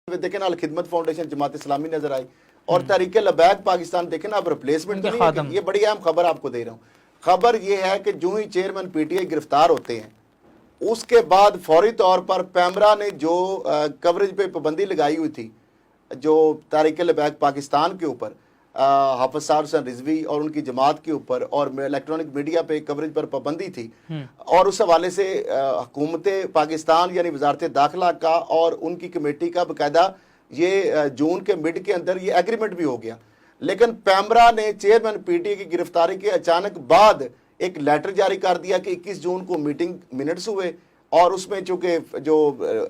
देखें ना, अल खिदमत फाउंडेशन जमात इस्लामी नजर आई और तहरीक लबैक पाकिस्तान देखें ना, अब रिप्लेसमेंट तो नहीं है। ये बड़ी अहम खबर आपको दे रहा हूँ। खबर ये है कि जो ही चेयरमैन पीटीआई गिरफ्तार होते हैं उसके बाद फौरी तौर पर पैमरा ने जो कवरेज पे पाबंदी लगाई हुई थी जो तहरीक लबैक पाकिस्तान के ऊपर, हाफिज साद हुसैन रिजवी और उनकी जमात के ऊपर और इलेक्ट्रॉनिक मीडिया पे कवरेज पर पाबंदी थी, और उस हवाले से हुकूमत पाकिस्तान यानी वजारत दाखिला का और उनकी कमेटी का बाकायदा ये जून के मिड के अंदर ये एग्रीमेंट भी हो गया। लेकिन पैमरा ने चेयरमैन पीटीआई की गिरफ्तारी के अचानक बाद एक लेटर जारी कर दिया कि 21 जून को मीटिंग मिनट्स हुए और उसमें चूंकि जो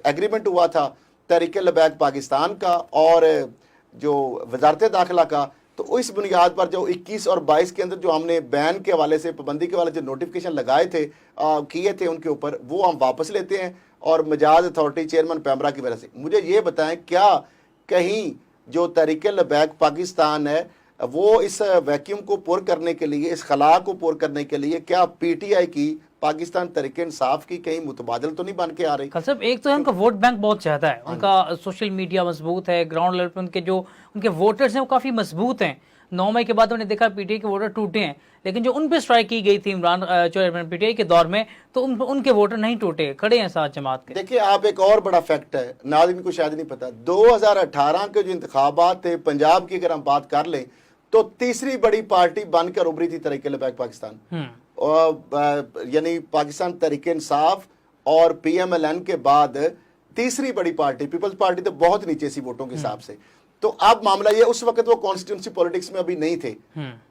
एग्रीमेंट हुआ था तहरीक लबैक पाकिस्तान का और जो वजारत दाखिला का, तो इस बुनियाद पर जो 21 और 22 के अंदर जो हमने बैन के हवाले से, पाबंदी के हवाले से नोटिफिकेशन लगाए थे, किए थे उनके ऊपर, वो हम वापस लेते हैं और मजाज अथॉरिटी चेयरमैन पैमरा की वजह से। मुझे ये बताएं, क्या कहीं जो तहरीक लबैक पाकिस्तान है वो इस वैक्यूम को पुर करने के लिए, इस खला को पुर करने के लिए, क्या पीटीआई की पाकिस्तान तहरीक इंसाफ की कहीं मुतबादल तो नहीं बन के आ रही? खान साहब, एक तो है उनका वोट बैंक बहुत ज्यादा है, उनका सोशल मीडिया मजबूत है, ग्राउंड लेवल पे उनके जो उनके वोटर्स हैं वो काफी मजबूत हैं। 9 मई के बाद हमने देखा पीटीआई के वोटर टूटे हैं, लेकिन जो उन पे स्ट्राइक की गई थी इमरान चेयरमैन पीटीआई के दौर में, तो उनके वोटर नहीं टूटे, खड़े हैं साथ जमात के। देखिए, आप एक और बड़ा फैक्ट है, नाज़रीन को शायद नहीं पता, 2018 के जो इंतखाबात थे पंजाब की, अगर हम बात कर लें तो तीसरी बड़ी पार्टी बनकर उभरी थी तहरीक लबैक पाकिस्तान, यानी पाकिस्तान तहरीक इंसाफ और पीएमएलएन के बाद तीसरी बड़ी पार्टी पीपल्स पार्टी तो बहुत नीचे सी वोटों के हिसाब से। तो अब मामला ये, उस वक्त वो कॉन्स्टिट्यूंसी पॉलिटिक्स में अभी नहीं थे,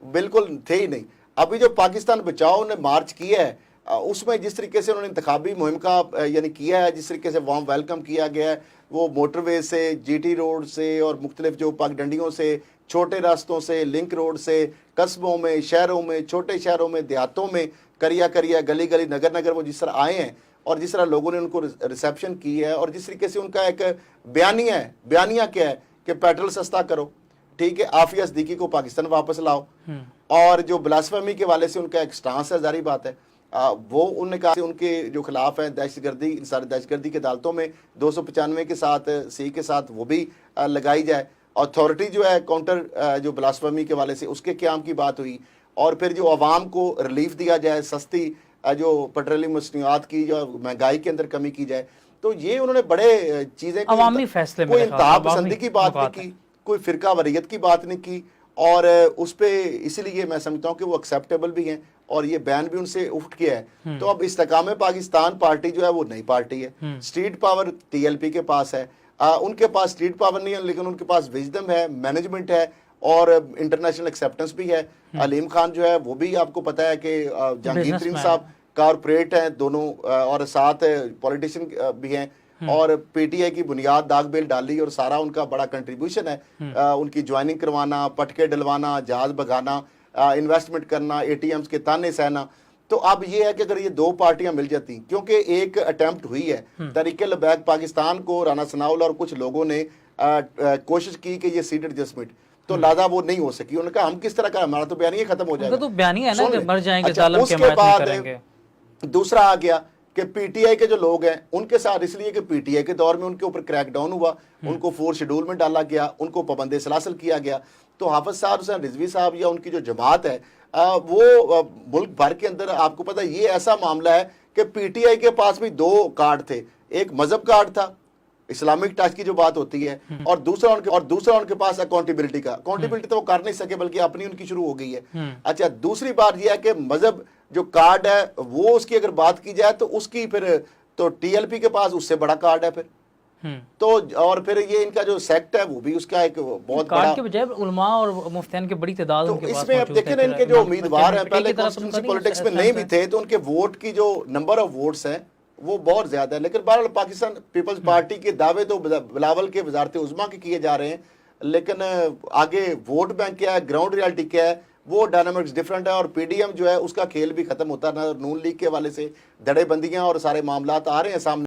बिल्कुल थे ही नहीं। अभी जो पाकिस्तान बचाओ ने मार्च किया है उसमें जिस तरीके से उन्होंने इंतखाबी मुहिम का यानी किया है, जिस तरीके से वार्म वेलकम किया गया है, वो मोटरवे से, जीटी रोड से और मुख्तलिफ जो पगडंडियों से, छोटे रास्तों से, लिंक रोड से, कस्बों में, शहरों में, छोटे शहरों में, देहातों में, करिया करिया, गली गली, नगर नगर वो जिस तरह आए हैं और जिस तरह लोगों ने उनको रिसेप्शन की है और जिस तरीके से उनका एक बयानिया क्या है कि पेट्रोल सस्ता करो, ठीक है, आफिया सिद्दीकी को पाकिस्तान वापस लाओ, और जो ब्लास्फेमी के वाले से उनका एक स्टांस है, जारी बात है, वो उन्होंने कहा उनके जो खिलाफ है दहशतगर्दी, इंसानी दहशतगर्दी के अदालतों में 295 के साथ सी के साथ वो भी लगाई जाए। अथॉरिटी जो है काउंटर जो ब्लास्फेमी के वाले से उसके क़याम की बात हुई, और फिर जो आवाम को रिलीफ दिया जाए, सस्ती जो पेट्रोलियम मसनूआत की जो महंगाई के अंदर कमी की जाए। तो ये उन्होंने बड़े चीज़ें, अवामी फैसले, कोई इंतहा पसंदी की बात नहीं की, कोई फिरका वरीयत की बात नहीं की, और उस पर इसीलिए मैं समझता हूँ कि वो एक्सेप्टेबल भी हैं और ये बैन भी उनसे उठ गया है। तो अब इस्तेकाम पाकिस्तान पार्टी जो है वो नई पार्टी है, स्ट्रीट पावर टीएलपी के पास है, उनके पास स्ट्रीट पावर नहीं है लेकिन उनके पास विजडम है, मैनेजमेंट है और इंटरनेशनल एक्सेप्टेंस भी है। अलीम खान जो है वो भी आपको पता है कि जहांगीर तरीन साहब कारपोरेट हैं दोनों, और साथ पॉलिटिशियन भी हैं, और पीटीआई की बुनियाद दाग बेल डाली और सारा उनका बड़ा कंट्रीब्यूशन है, उनकी ज्वाइनिंग करवाना, पटके डलवाना, जहाज भगाना, इन्वेस्टमेंट करना, एटीएम्स के ताने सहना। तो अब ये है कि अगर ये दो पार्टियां मिल जाती, क्योंकि एक अटेम्प्ट हुई है तहरीक लबैक पाकिस्तान को, राना सनाउल्लाह और कुछ लोगों ने कोशिश की कि ये सीट एडजस्टमेंट, तो लादा वो नहीं हो सकी। उन्होंने कहा हम किस तरह का, हमारा तो बयानी खत्म हो जाएगा, तो बयानी है ना कि मर जाएंगे, उसके बाद दूसरा आ गया कि पीटीआई के जो लोग हैं उनके साथ, इसलिए कि पीटीआई के दौर में उनके ऊपर क्रैकडाउन हुआ, उनको 4 शेड्यूल में डाला गया, उनको पाबंदी सलासल किया गया। तो हाफिज साद हुसैन रिजवी साहब या उनकी जो जमात है वो मुल्क भर के अंदर, आपको पता है ये ऐसा मामला है कि पीटीआई के पास भी 2 कार्ड थे, एक मजहब कार्ड था, इस्लामिक टच की जो बात होती है, और दूसरा उनके पास अकाउंटेबिलिटी का। अकाउंटेबिलिटी तो वो कर नहीं सके बल्कि अपनी उनकी शुरू हो गई है। अच्छा, दूसरी बात यह है कि मजहब जो कार्ड है वो, उसकी अगर बात की जाए तो उसकी फिर तो टीएलपी के पास उससे बड़ा कार्ड है फिर, तो और फिर ये इनका जो सेक्ट है वो भी उसका एक बहुत बड़ा के बजाय उलमा और मुफ्तियान की बड़ी तादाद तो इसमें अब देखें ना, इनके जो उम्मीदवार हैं पहले कॉन्स्टिट्यूंसी पॉलिटिक्स में नहीं भी थे, तो उनके वोट की जो नंबर ऑफ वोट्स हैं वो बहुत ज्यादा है। लेकिन बहरहाल पाकिस्तान पीपल्स पार्टी के दावे तो बिलावल के वजारत उज़्मा के किए जा रहे हैं, लेकिन आगे वोट बैंक क्या है, ग्राउंड रियलिटी क्या है, वो डायनामिक्स डिफरेंट है। और पीडीएम जो है उसका खेल भी खत्म होता है, नून लीग के वाले से धड़ेबंदियां और सारे मामला आ रहे हैं सामने।